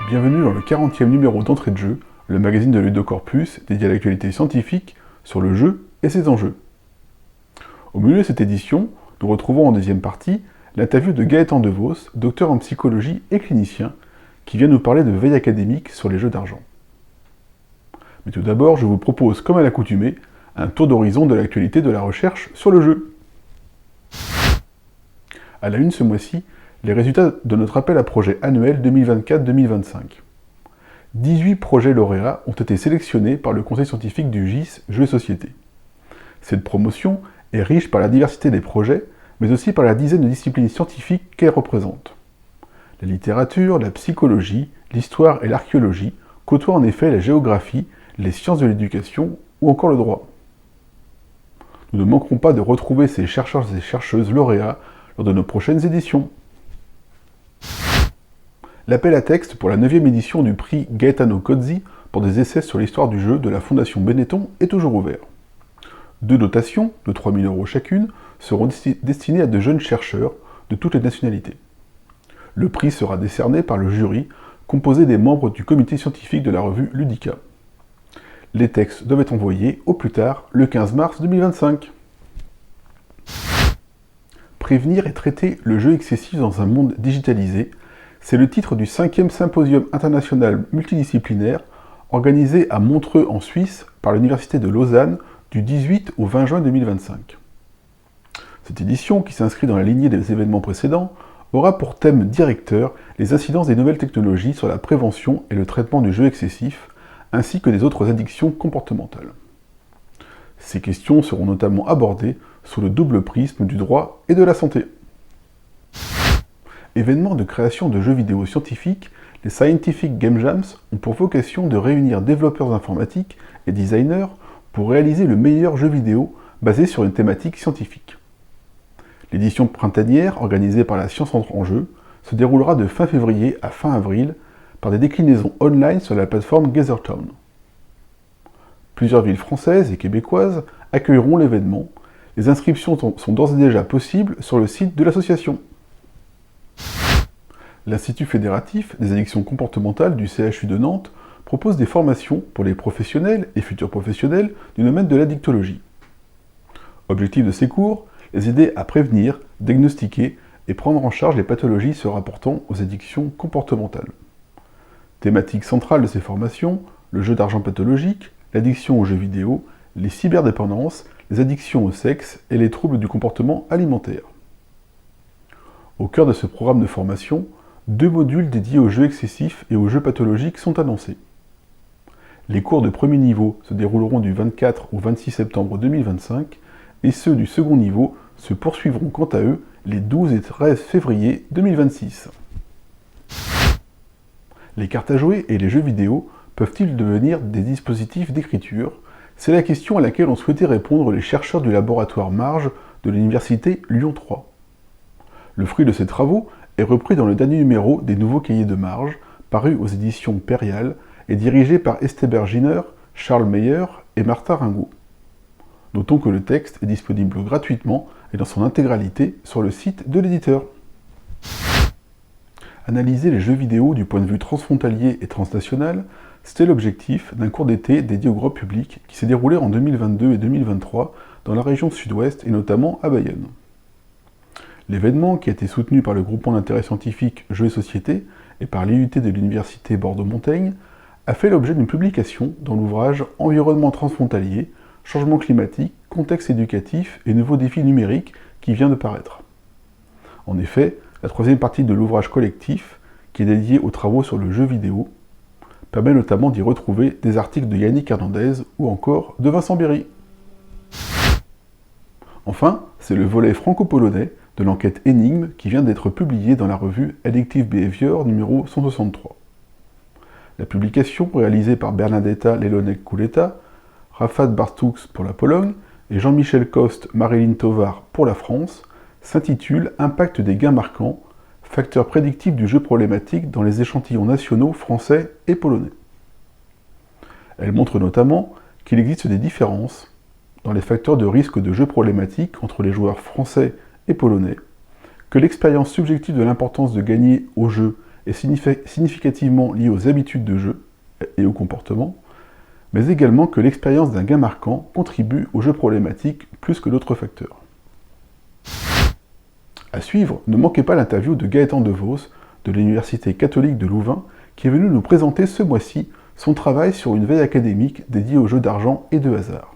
Bienvenue dans le 40e numéro d'Entrée de jeu, le magazine de Ludocorpus dédié à l'actualité scientifique sur le jeu et ses enjeux. Au milieu de cette édition, nous retrouvons en deuxième partie l'interview de Gaëtan Devos, docteur en psychologie et clinicien, qui vient nous parler de veille académique sur les jeux d'argent. Mais tout d'abord, je vous propose, comme à l'accoutumée, un tour d'horizon de l'actualité de la recherche sur le jeu. À la une ce mois-ci, les résultats de notre appel à projet annuel 2024-2025. 18 projets lauréats ont été sélectionnés par le conseil scientifique du GIS Jeux et Société. Cette promotion est riche par la diversité des projets, mais aussi par la dizaine de disciplines scientifiques qu'elle représente. La littérature, la psychologie, l'histoire et l'archéologie côtoient en effet la géographie, les sciences de l'éducation ou encore le droit. Nous ne manquerons pas de retrouver ces chercheurs et chercheuses lauréats lors de nos prochaines éditions. L'appel à texte pour la 9e édition du prix Gaetano Cozzi pour des essais sur l'histoire du jeu de la Fondation Benetton est toujours ouvert. 2 dotations, de 3 000 € chacune, seront destinées à de jeunes chercheurs de toutes les nationalités. Le prix sera décerné par le jury, composé des membres du comité scientifique de la revue Ludica. Les textes doivent être envoyés au plus tard le 15 mars 2025. Prévenir et traiter le jeu excessif dans un monde digitalisé, c'est le titre du 5e symposium international multidisciplinaire organisé à Montreux en Suisse par l'Université de Lausanne du 18 au 20 juin 2025. Cette édition, qui s'inscrit dans la lignée des événements précédents, aura pour thème directeur les incidences des nouvelles technologies sur la prévention et le traitement du jeu excessif, ainsi que des autres addictions comportementales. Ces questions seront notamment abordées sous le double prisme du droit et de la santé. Événements de création de jeux vidéo scientifiques, les Scientific Game Jams ont pour vocation de réunir développeurs informatiques et designers pour réaliser le meilleur jeu vidéo basé sur une thématique scientifique. L'édition printanière, organisée par la Science Entre en Jeu, se déroulera de fin février à fin avril par des déclinaisons online sur la plateforme Gathertown. Plusieurs villes françaises et québécoises accueilleront l'événement. Les inscriptions sont d'ores et déjà possibles sur le site de l'association. L'Institut fédératif des addictions comportementales du CHU de Nantes propose des formations pour les professionnels et futurs professionnels du domaine de l'addictologie. Objectif de ces cours, les aider à prévenir, diagnostiquer et prendre en charge les pathologies se rapportant aux addictions comportementales. Thématique centrale de ces formations, le jeu d'argent pathologique, l'addiction aux jeux vidéo, les cyberdépendances, les addictions au sexe et les troubles du comportement alimentaire. Au cœur de ce programme de formation, 2 modules dédiés aux jeux excessifs et aux jeux pathologiques sont annoncés. Les cours de premier niveau se dérouleront du 24 au 26 septembre 2025 et ceux du second niveau se poursuivront quant à eux les 12 et 13 février 2026. Les cartes à jouer et les jeux vidéo peuvent-ils devenir des dispositifs d'écriture? C'est la question à laquelle ont souhaité répondre les chercheurs du laboratoire Marge de l'université Lyon 3. Le fruit de ces travaux est repris dans le dernier numéro des nouveaux cahiers de Marge, paru aux éditions Périal et dirigé par Esteber Giner, Charles Meyer et Martha Ringot. Notons que le texte est disponible gratuitement et dans son intégralité sur le site de l'éditeur. Analyser les jeux vidéo du point de vue transfrontalier et transnational, c'était l'objectif d'un cours d'été dédié au grand public qui s'est déroulé en 2022 et 2023 dans la région sud-ouest et notamment à Bayonne. L'événement, qui a été soutenu par le groupement d'intérêt scientifique Jeux et Société et par l'IUT de l'Université Bordeaux-Montaigne, a fait l'objet d'une publication dans l'ouvrage Environnement transfrontalier, changement climatique, contexte éducatif et nouveaux défis numériques qui vient de paraître. En effet, la 3e partie de l'ouvrage collectif, qui est dédiée aux travaux sur le jeu vidéo, permet notamment d'y retrouver des articles de Yannick Hernandez ou encore de Vincent Berry. Enfin, c'est le volet franco-polonais de l'enquête Énigme qui vient d'être publiée dans la revue Addictive Behavior numéro 163. La publication, réalisée par Bernadetta Lelonek-Kuleta, Rafał Bartuks pour la Pologne et Jean-Michel Kost, Marilyn Tovar pour la France, s'intitule « Impact des gains marquants, facteur prédictif du jeu problématique dans les échantillons nationaux français et polonais ». Elle montre notamment qu'il existe des différences dans les facteurs de risque de jeu problématique entre les joueurs français et polonais, que l'expérience subjective de l'importance de gagner au jeu est significativement liée aux habitudes de jeu et au comportement, mais également que l'expérience d'un gain marquant contribue au jeu problématique plus que d'autres facteurs. À suivre, ne manquez pas l'interview de Gaëtan Devos de l'Université catholique de Louvain qui est venu nous présenter ce mois-ci son travail sur une veille académique dédiée aux jeux d'argent et de hasard.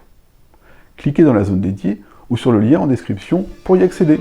Cliquez dans la zone dédiée ou sur le lien en description pour y accéder.